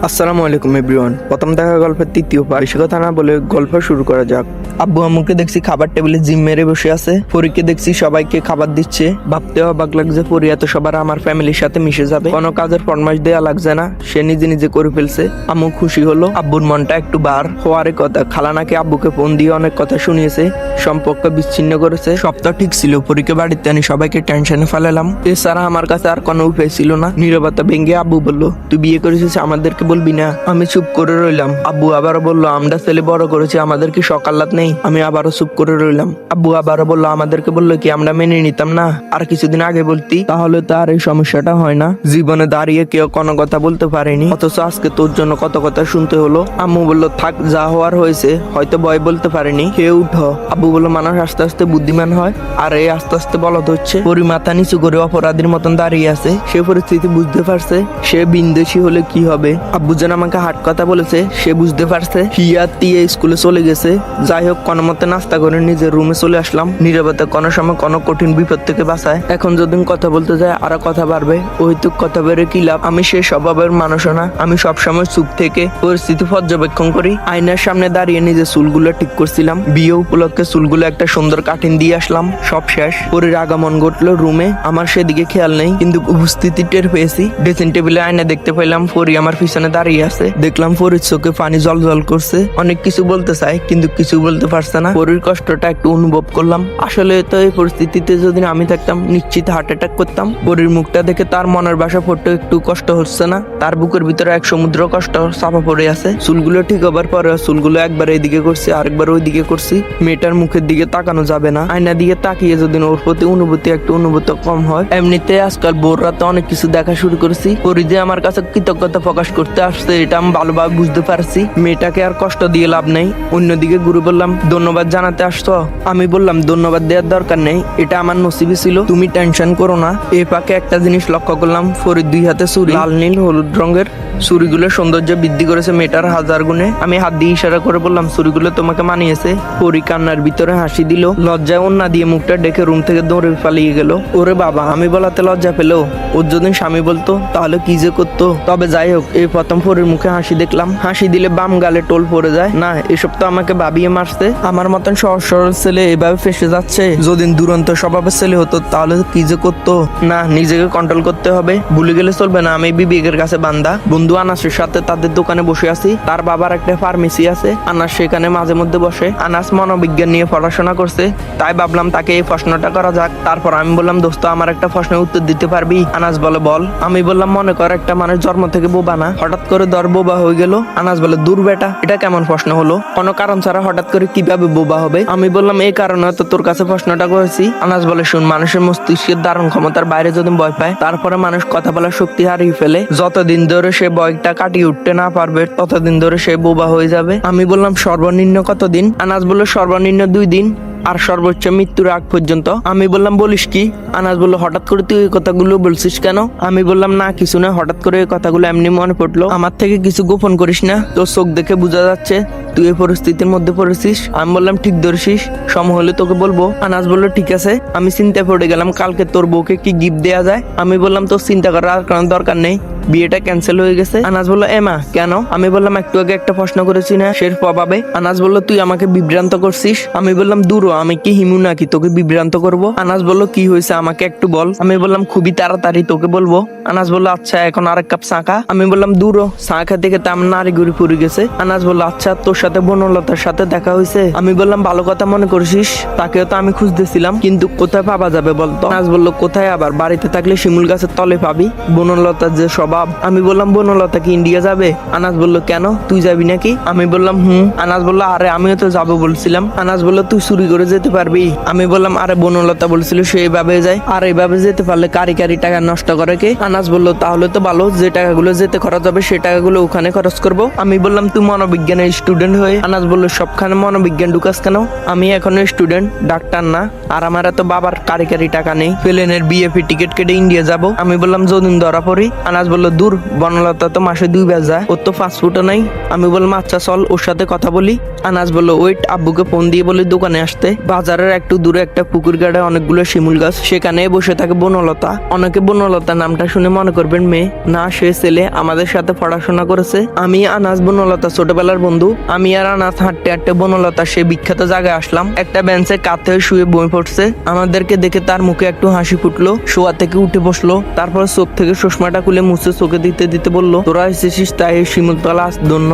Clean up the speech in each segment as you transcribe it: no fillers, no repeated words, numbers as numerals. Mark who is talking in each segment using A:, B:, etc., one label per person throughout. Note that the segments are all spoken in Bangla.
A: আসসালামু আলাইকুম এভরিওয়ান। প্রথম দেখা গল্পের তৃতীয় পার্ট। বেশি কথা না বলে গল্প শুরু করা যাক। আব্বু আম্মুকে দেখছি খাবার টেবিলে জিম মেরে বসে আছে। পরীকে দেখছি সবাইকে খাবার দিচ্ছে। ভাবতে অবাক লাগছে পরী এত সবার আমার ফ্যামিলির সাথে মিশে যাবে। কোনো কাজের ফরমাইশ দেওয়া লাগছে না, সে নিজে নিজে করে ফেলছে। আম্মু খুশি হলো। আব্বুর মনটা একটু বার হওয়ার কথা। খালা নাকি আব্বুকে ফোন দিয়ে অনেক কথা শুনিয়েছে, সম্পর্ক বিচ্ছিন্ন করেছে। সব তো ঠিক ছিল, পরীকে বাড়িতে আনি সবাইকে টেনশনে ফেলালাম। এছাড়া আমার কাছে আর কোনো উপায় ছিল না। নীরবতা ভেঙে আব্বু বললো, তুই বিয়ে করেছিস, আমাদেরকে বলবি না? আমি চুপ করে রইলাম। আব্বু আবারও বললো, আমরা ছেলে বড় করেছি, আমাদের কি সকালাত নেই? আমি আবারও চুপ করে রইলাম। আব্বু আবারও বললো, আমাদেরকে বললো কি আমরা মেনে নিতাম না? আর কিছুদিন আগে বলতি, তাহলে তো আর এই সমস্যাটা হয় না। জীবনে দাঁড়িয়ে কেউ কোনো কথা বলতে পারেনি, অথচ আজকে তোর জন্য কত কথা শুনতে হলো। আম্মু বললো, থাক, যা হওয়ার হয়েছে, হয়তো ভয় বলতে পারেনি, খেয়ে উঠো। আব্বু বললো, মানুষ আস্তে আস্তে বুদ্ধিমান হয়, আর এই আস্তে আস্তে বলদ হচ্ছে। পরি মাথা নিচু করে অপরাধীর মতন দাঁড়িয়ে আছে। সে পরিস্থিতি বুঝতে পারছে, সে বিন্দেশি হলে কি হবে। আব্বু যেন আমাকে হাট কথা বলেছে, সে বুঝতে পারছে। হিয়া তিয়া স্কুলে চলে গেছে। যাই হোক, কোনো মতে নাস্তা করে নিজের রুমে চলে আসলাম। নীরবতা কোনো সময় কোনো কঠিন বিপদ থেকে বাঁচায়। এখন যদি কথা বলতে যায় আরো কথা বাড়বে, ওইটুক কথা বেড়ে কি লাভ? আমি সে স্বভাবের মানুষ না। আমি সবসময় চুপ থেকে পরিস্থিতি পর্যবেক্ষণ করি। আয়নার সামনে দাঁড়িয়ে নিজের চুলগুলো ঠিক করছিলাম। বিয়ে উপলক্ষে চুলগুলো একটা সুন্দর কাটিং দিয়ে আসলাম। সব শেষ। পরীর আগমন ঘটলো রুমে। আমার সেদিকে খেয়াল নেই, কিন্তু উপস্থিতি টের পেয়েছি। ড্রেসিং টেবিলে আয়না দেখতে পেলাম পরী আমার পিছনে দাঁড়িয়ে আছে। দেখলাম পরীর চোখে পানি জল জল করছে। অনেক কিছু বলতে চাই, কিন্তু কিছু বলতে পারছে না। পরীর কষ্টটা একটু অনুভব করলাম। আসলে তো এই পরিস্থিতিতে যদি আমি থাকতাম, নিশ্চিত হার্ট অ্যাটাক করতাম। পরীর মুখটা দেখে তার মনের বাসা পড়তে একটু কষ্ট হচ্ছে না। তার বুকের ভিতরে এক সমুদ্র কষ্ট চাপা পড়ে আছে। চুলগুলো ঠিক হবার পরে চুলগুলো একবার এইদিকে করছি, আরেকবার ওই দিকে করছি। মেয়েটার মুখের দিকে তাকানো যাবে না। আয়না দিকে তাকিয়ে যদি ওর প্রতি অনুভূতি একটু অনুভূত কম হয়। এমনিতে আজকাল ভোর রাতে অনেক কিছু দেখা শুরু করেছি। পরী যে আমার কাছে কৃতজ্ঞতা প্রকাশ করতে আসছে, এটা আমি ভালোভাবে বুঝতে পারছি। মেয়েটাকে আর কষ্ট দিয়ে লাভ নেই। অন্যদিকে গুরু বললাম, ধন্যবাদ জানাতে আসছো? আমি বললাম, ধন্যবাদ দেওয়ার দরকার নেই, এটা আমার নসিবই ছিল, তুমি টেনশন করো না। এই ফাঁকে একটা জিনিস লক্ষ্য করলাম, ফরিদ দুই হাতে ছুরি, লাল নীল হলুদ রঙের। ছুরিগুলো সৌন্দর্য বৃদ্ধি করেছে মেয়েটার হাজার গুণে। আমি হাত দিয়ে ইশারা করে বললাম, ছুরিগুলো তোমাকে মানিয়েছে। পরি কান্নার ভিতরে হাসি দিল। লজ্জায় ওন্না দিয়ে মুখটা ডেকে রুম থেকে দৌড়ে পালিয়ে গেল। ওরে বাবা, আমি বলাতে লজ্জা পেলো। ওর যদি স্বামী বলতো তাহলে কি যে করতো। তবে যাই হোক, এই প্রথম পরির মুখে হাসি দেখলাম। হাসি দিলে বাম গালে টোল পড়ে যায়। না, এসব তো আমাকে ভাবিয়ে মারছে। আমার মতন সহজ সরল ছেলে এভাবে ফেসে যাচ্ছে। যদি দুরন্ত স্বভাবের ছেলে হতো তাহলে কি যে করতো। না, নিজেকে কন্ট্রোল করতে হবে। ভুলে গেলে চলবে না, আমি বিবেকের কাছে বান্দা। বন্ধু আনাসের সাথে তাদের দোকানে বসে আছি। তার বাবার একটা ফার্মেসি আছে। আনাস সেখানে মাঝে মধ্যে বসে। আনাস মনোবিজ্ঞান নিয়ে পড়াশোনা করছে, তাই ভাবলাম তাকে এই প্রশ্নটা করা যাক। তারপর আমি বললাম, দোস্ত, আমার একটা প্রশ্নের উত্তর দিতে পারবি? আনাস বলে, বল। আমি বললাম, মনে কর একটা মানুষ জন্ম থেকে বোবা না, হঠাৎ করে দর বোবা হয়ে গেল। আনাস বলে, দূর বেটা, এটা কেমন প্রশ্ন হলো? কোনো কারণ ছাড়া হঠাৎ করে কিভাবে বোবা হবে? আমি বললাম, এই কারণে তো তোর কাছে প্রশ্নটা করেছি। আনাস বলে, শুন, মানুষের মস্তিষ্কের ধারণ ক্ষমতার বাইরে যদি ভয় পায়, তারপরে মানুষ কথা বলার শক্তি হারিয়ে ফেলে। যতদিন ধরে সে ভয়টা কাটিয়ে উঠতে না পারবে, ততদিন ধরে সে বোবা হয়ে যাবে। আমি বললাম, সর্বনিম্ন কতদিন? আনাস বলল, সর্বনিম্ন 2 দিন, আর সর্বোচ্চ মৃত্যুর আগ পর্যন্ত। আমি বললাম, বলিস কি? আনাস বলল, হঠাৎ করে তুই এই কথাগুলো বলছিস কেন? আমি বললাম, না কিছু না, হঠাৎ করে এই কথাগুলো এমনি মনে পড়লো। আমার থেকে কিছু গোপন করিস না, তোর চোখ দেখে বোঝা যাচ্ছে তুই এই পরিস্থিতির মধ্যে পড়েছিস। আমি বললাম, ঠিক ধরেছিস, সময় হলে তোকে বলবো। আনাস বললো, ঠিক আছে। আমি চিন্তায় পড়ে গেলাম, কালকে তোর বউকে কি গিফট দেওয়া যায়। আমি বললাম, তোর চিন্তা করার আর কোনো দরকার নেই, বিয়েটা ক্যান্সেল হয়ে গেছে। আনাস বললো, এমা কেন? আমি বললাম, একটু আগে একটা প্রশ্ন করেছি না, সের প্রভাবে। আনাস বললো, তুই আমাকে বিভ্রান্ত করছিস। আমি বললাম, দূর, আমি কি হিমু নাকি তোকে বিভ্রান্ত করব? আনাস বললো, কি হয়েছে আমাকে একটু বল। আমি বললাম, খুবই তাড়াতাড়ি তোকে বলবো। আনাস বললো, আচ্ছা, এখন আরেক কাপ চা খা। আমি বললাম, দূর, চা খেতে খেতে আমার নারী ঘুরি পড়ে গেছে। আনাস বললো, আচ্ছা, তোর সাথে বনলতার সাথে দেখা হয়েছে? আমি বললাম, ভালো কথা মনে করেছিস, তাকেও তো আমি খুঁজতেছিলাম, কিন্তু কোথায় পাওয়া যাবে বলতো? আনাস বললো, কোথায় আবার, বাড়িতে থাকলে শিমুল গাছের তলে পাবি। বনলতার যে স্বভাব। আমি বললাম, বনলতা কি ইন্ডিয়া যাবে? আনাস বললো, কেন, তুই যাবি নাকি? আমি বললাম, আনাস বললো, আরে আমিও তো যাবো বলছিলাম। আনাস বললো, তুই চুরি করে যেতে পারবি? আমি বললাম, আরে বনলতা বলছিল সে এইভাবে যায়, আর এইভাবে যেতে পারলে কারি কারি টাকা নষ্ট করে কে? আনাস বললো, তাহলে তো ভালো, যে টাকাগুলো যেতে খরচ হবে সে টাকাগুলো ওখানে খরচ করবো। আমি বললাম, তুই মনোবিজ্ঞানের স্টুডেন্ট স্টুডেন্ট হয়ে? আনাস বলল সবখানে মনোবিজ্ঞান ঢুকাস কেন? আমি এখনো স্টুডেন্ট, ডাক্তার না। আর আমার এত বাবার কারি টাকা নেই, প্লেনের বিএফি টিকিট কেটে ইন্ডিয়া যাব। আমি বললাম যদি ধরা পড়ি। আনাস বলল দূর, বনলতা তো মাসে 2 বার যায়, ওর তো ফাস্টফুডও নাই। আমি বললাম আচ্ছা চল ওর সাথে কথা বলি। আনাস বলল ওয়েট, আব্বুকে ফোন দিয়ে বলি দোকানে আসতে। বাজারের একটু দূরে একটা পুকুর গাড়ে অনেকগুলো শিমুল গাছ, সেখানে বসে থাকে বনলতা। অনেকে বনলতা নামটা শুনে মনে করবেন মেয়ে, না সে ছেলে, আমাদের সাথে পড়াশোনা করেছে। আমি আনাস বনলতা ছোটবেলার বন্ধু। আমি আর আনাস হাঁটতে হাঁটতে বনলতা সে বিখ্যাত জায়গায় আসলাম। একটা বেঞ্চে কাত হয়ে শুয়ে বই পড়ছে। আমাদেরকে দেখে তার মুখে একটু হাসি ফুটলো, শোয়া থেকে উঠে বসলো। তারপর চোখ থেকে চশমাটা খুলে মুছে চোখে দিতে দিতে বলল তোরা এসেছিস তাই শিমুলতলা ধন্য।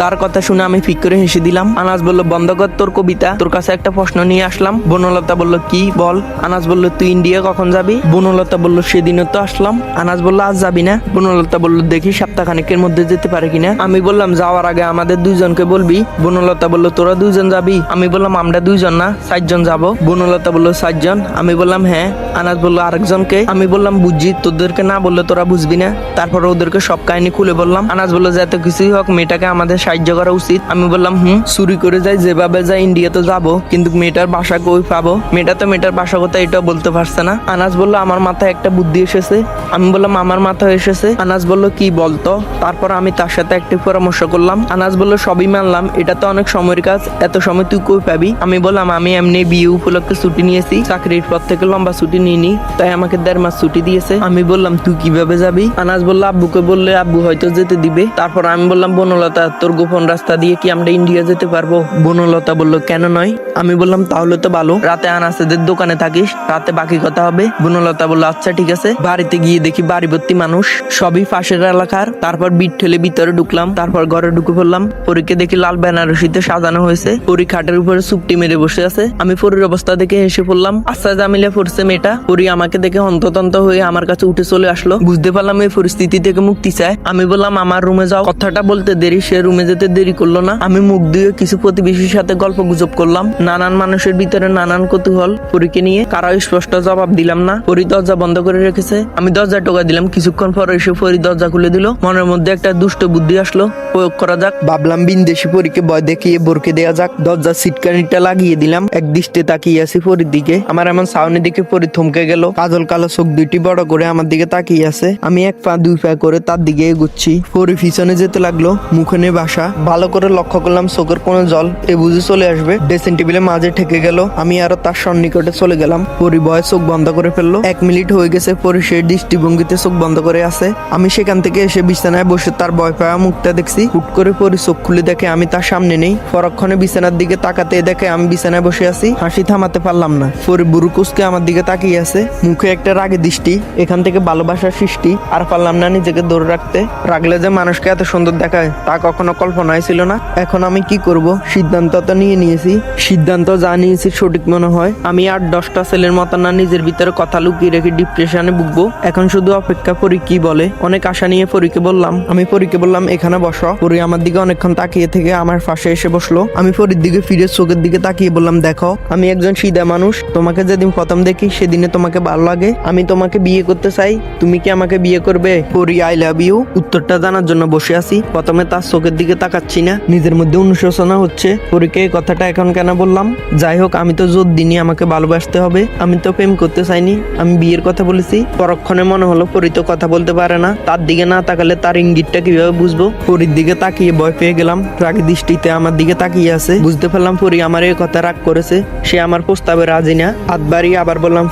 A: তার কথা শুনে আমি ফিক করে হেসে দিলাম। আনাস বলল বন্ধ কর তোর কবিতা, তোর কাছে একটা প্রশ্ন নিয়ে আসলাম। বনলতা বলল কি বল। আনাস বলল তুই ইন্ডিয়া কখন যাবি? বনলতা বলল সেদিনও তো আসলাম। আনাস বলল আজ যাবি না? বনলতা বলল দেখি সপ্তাহখানেকের মধ্যে যেতে পারে কিনা। আমি বললাম যাওয়ার আগে আমাদের 2 জনকে বলবি। বনলতা বলল তোরা 2 জন যাবি? আমি বললাম আমরা 2 জন না 4 জন যাবো। বনলতা বলল 4 জন? আমি বললাম হ্যাঁ। আনাস বলল আরেকজনকে? আমি বললাম বুঝছি, তোদেরকে না বললে তোরা বুঝবি না। তারপর ওদেরকে সব কাহিনী খুলে বললাম। আনাস বলল যে এত কিছুই হোক মেয়েটাকে আমাদের সাহায্য করা উচিত। আমি বললাম চুরি করে যাই যেভাবে যাই ইন্ডিয়া তো যাবো, কিন্তু মেয়েটার বাসা কই পাবো? মেয়েটা তো মেয়েটার বাসা কথা এটাও বলতে পারছে না। আনাস বলল আমার মাথায় একটা বুদ্ধি এসেছে। আমি বললাম আমার মাথায় এসেছে? আনাস বলল কি বলতো? তারপর আমি তার সাথে একটি পরামর্শ করলাম। আনাস বলল সবই মানলাম, এটা তো অনেক সময়ের কাজ, এত সময় তুই কই পাবি? আমি বললাম আমি এমনি বিয়ে উপলক্ষে ছুটি নিয়েছি, চাকরির পর থেকে লম্বা ছুটি নিইনি, তাই আমাকে 1.5 মাস ছুটি দিয়েছে। আমি বললাম তুই কিভাবে যাবি? আনাস বলল আব্বুকে বললে আব্বু হয়তো যেতে দিবে। তারপর আমি বললাম বনলতা তোর গোপন রাস্তা দিয়ে কি আমরা ইন্ডিয়া যেতে পারবো? বনলতা বলল কেন নয়? আমি বললাম তাহলে তো ভালো, রাতে আনাসেদের দোকানে থাকিস, রাতে বাকি কথা হবে। বনলতা বলল আচ্ছা ঠিক আছে। বাড়িতে গিয়ে দেখি বাড়ি ভর্তি মানুষ, সবই পাশের এলাকার। তারপর বিট ঠেলে ভিতরে ঢুকলাম। তারপর ঘরে ঢুকে পড়লাম। পরীকে দেখি লাল বেনারসিতে সাজানো হয়েছে। পরী খাটের উপরে চুপটি মেরে বসে আছে। আমি পরীর অবস্থা দেখে হেসে পড়লাম। আচ্ছা জামিলা পড়ছে মেয়েটা। পরী আমাকে দেখে হন্ততন্ত হয়ে আমার কাছে উঠে চলে আসলো। বুঝতে পারলাম এই পরিস্থিতি থেকে মুক্তি চায়। আমি বললাম আমার রুমে যাও। কথাটা বলতে দেরি, সে রুমে যেতে দেরি করলো না। আমি মুখ দিয়ে কিছু প্রতিবেশীর সাথে গল্প গুজব করলাম। নানান মানুষের ভিতরে নানান কৌতূহল পরীকে নিয়ে, কারো স্পষ্ট জবাব দিলাম না। পরী দরজা বন্ধ করে রেখেছে। আমি দরজা টোকা দিলাম। কিছুক্ষণ পর এসে পরী দরজা খুলে দিল। মনের মধ্যে একটা দুষ্ট বুদ্ধি আসলো, প্রয়োগ করা যাক। ভাবলাম বিনদেশি পরীকে ভয় দেখিয়ে বোরকে দেওয়া যাক। দরজার সিটকানিটা লাগিয়ে দিলাম। এক দৃষ্টে তাকিয়ে আছি পরীর দিকে। আমার এমন সাউনি দিকে পরী থমকে গেল। কাজল কালো চোখ দুইটি বড় করে আমার দিকে তাকিয়ে আছে। আমি 1 পা 2 পা করে তার দিকে এগুচ্ছি। পরী পিছনে যেতে লাগলো, মুখে নেই ভাষা। ভালো করে লক্ষ্য করলাম চোখের কোনো জল এ বুঝে চলে আসবে। ড্রেসিং টেবিলের মাঝে ঠেকে গেল। আমি আরো তার সন্নিকটে চলে গেলাম। পরী ভয়ে চোখ বন্ধ করে ফেললো। 1 মিনিট হয়ে গেছে পরী সেই দৃষ্টিভঙ্গিতে চোখ বন্ধ করে আছে। আমি সেখান থেকে এসে বিছানায় বসে তার ভয় পাওয়া মুখটা দেখছি। হুট করে পরী চোখ খুলে দেখে আমি তার সামনে নেই। পরক্ষণে বিছানার দিকে তাকাতে দেখে আমি বিছানায় বসে আছি। হাসি থামাতে পারলাম না। পরী বুড়ো কুচকে আমার দিকে তাকিয়ে আছে, মুখে একটা রাগে দৃষ্টি। এখান থেকে ভালোবাসার সৃষ্টি। আর পারলাম না নিজেকে ধরে রাখতে। রাগলে যে মানুষকে এত সুন্দর দেখায় তা কখনো কল্পনাই ছিল না। এখন আমি কি করব? সিদ্ধান্ত তো নিয়ে নিয়েছি। সিদ্ধান্ত যা নিয়েছি সঠিক মনে হয়। আমি আর 10টা ছেলের মতো না নিজের ভিতরে কথা লুকিয়ে রেখে ডিপ্রেশনে ভুগবো। এখন শুধু অপেক্ষা পরী কি বলে। অনেক আশা নিয়ে পরীকে বললাম। আমি পরীকে বললাম এখানে বসো। পরী আমার দিকে অনেকক্ষণ তাকিয়ে থেকে আমার পাশে এসে বসলো। আমি পরীর দিকে ফিরে চোখের দিকে তাকিয়ে বললাম দেখো আমি একজন সিধা মানুষ। তোমাকে যেদিন প্রথম দেখি সেদিনে তোমাকে ভালো লাগে। আমি তোমাকে বিয়ে করতে চাই, তুমি কি আমাকে বিয়ে করবে? পরী আই লাভ ইউ। উত্তরটা জানার জন্য বসে আছি। প্রথমে তার চোখের দিকে তাকাচ্ছি না, নিজের মধ্যে অনুশোচনা হচ্ছে। পরীকে এই কথাটা এখন কেন বললাম? যাই হোক আমি তো জোর দিনই আমাকে ভালোবাসতে হবে। আমি তো প্রেম করতে চাইনি, আমি বিয়ের কথা বলেছি। পরক্ষণে মনে হলো পরী তো কথা বলতে পারে না। তার দিকে না তাকালে তার ইঙ্গিতটা কিভাবে বুঝবো? পরীর দিকে তাকিয়ে ভয় পেয়ে গেলাম। রাগী দৃষ্টিতে আমার দিকে তাকিয়ে আছে। বুঝতে পারলাম পরী আমার এই কথা রাগ করেছে, সে আমার প্রস্তাবে রাজি না। হাত বাড়িয়ে আবার বললাম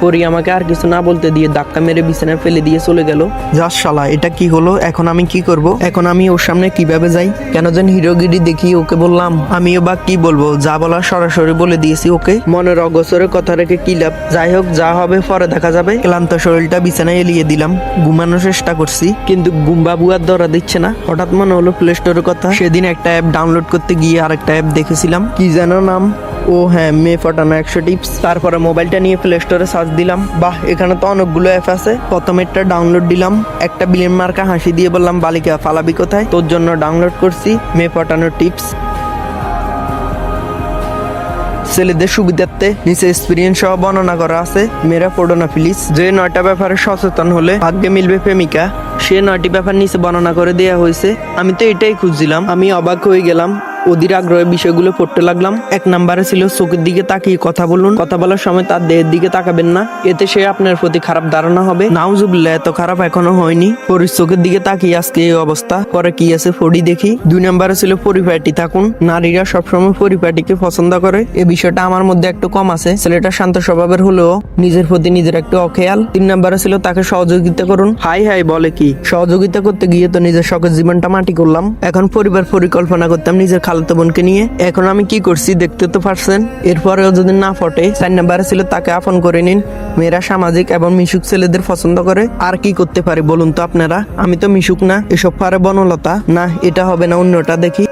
A: পরী আমাকে আর কিছু না বলতে দিয়ে ধাক্কা মেরে বিছানায় ফেলে দিয়ে চলে গেল। যা শালা, এটা কি হলো? এখন আমি কি করব? এখন আমি ওর সামনে কিভাবে যাই? কেন যেন হিরোগিরি দেখি ওকে বললাম। আমিও বা কি বলবো? যা বলার সরাসরি বলে দিয়েছি ওকে। মনের অগোচরে কথা রেখে কি লাভ? যাই হোক যা হবে পরে দেখা যাবে। ক্লান্ত শরীরটা বিছানায় এলিয়ে দিলাম। ঘুমানোর চেষ্টা করছি, কিন্তু ঘুম বাবু আর ধরা দিচ্ছে না। হঠাৎ মনে হলো প্লে স্টোরের কথা। সেদিন একটা অ্যাপ ডাউনলোড করতে গিয়ে আরেকটা অ্যাপ দেখেছিলাম, কি যেন নাম, ও হ্যাঁ, মেয়ে পটানো 100 টিপস। তারপরে মোবাইলটা নিয়ে প্লে স্টোরে সার্চ দিলাম। বাহ, এখানে তো অনেকগুলো অ্যাপ আছে। প্রথমে একটা ডাউনলোড দিলাম। একটা বিলেন মার্কা হাসি দিয়ে বললাম বালিকা ফালাবি কোথায়? তোর জন্য ডাউনলোড করছি মেয়ে পটানোর টিপস। ছেলেদের সুবিধার্থে নিচে এক্সপিরিয়েন্স সহ বর্ণনা করা আছে, মেয়েরা পড়ো না প্লিজ। যে 9টা ব্যাপারে সচেতন হলে ভাগ্যে মিলবে প্রেমিকা, সে 9টি ব্যাপার নিচে বর্ণনা করে দেওয়া হয়েছে। আমি তো এটাই খুঁজছিলাম। আমি অবাক হয়ে গেলাম, অধীর আগ্রহের বিষয়গুলো পড়তে লাগলাম। 1 নম্বরে ছিল চোখের দিকে তাকিয়ে কথা বলুন, কথা বলার সময় তার দেহের দিকে তাকাবেন না, এতে সে আপনার প্রতি খারাপ ধারণা হবে। নাউজুবিল্লাহ, এত খারাপ এখনো হয়নি। পরির চোখের দিকে তাকিয়ে আজকে এই অবস্থা, পরে কি আছে ফড়ি দেখি। 2 নম্বরে ছিল পরিপাটি থাকুন, নারীরা সবসময় পরিপাটিকে পছন্দ করে, এই বিষয়টা আমার মধ্যে একটু কম আছে। ছেলেটা শান্ত স্বভাবের হলেও নিজের প্রতি নিজের একটু অখেয়াল। 3 নম্বরে ছিল তাকে সহযোগিতা করুন। হাই হাই বলে কি, সহযোগিতা করতে গিয়ে তো নিজের শখের জীবনটা মাটি করলাম। এখন পরিবার পরিকল্পনা করতাম নিজের খালাতো বোনকে নিয়ে, এখন আমি কি করছি দেখতে তো পারছেন। এরপরেও যদি না ফটে। 4 নম্বরে ছিল তাকে আপন করে নিন, মেয়েরা সামাজিক এবং মিশুক ছেলেদের পছন্দ করে। আর কি করতে পারি বলুন তো আপনারা, আমি তো মিশুক না, এসব পারে বনলতা। না, এটা হবে না, অন্যটা দেখি।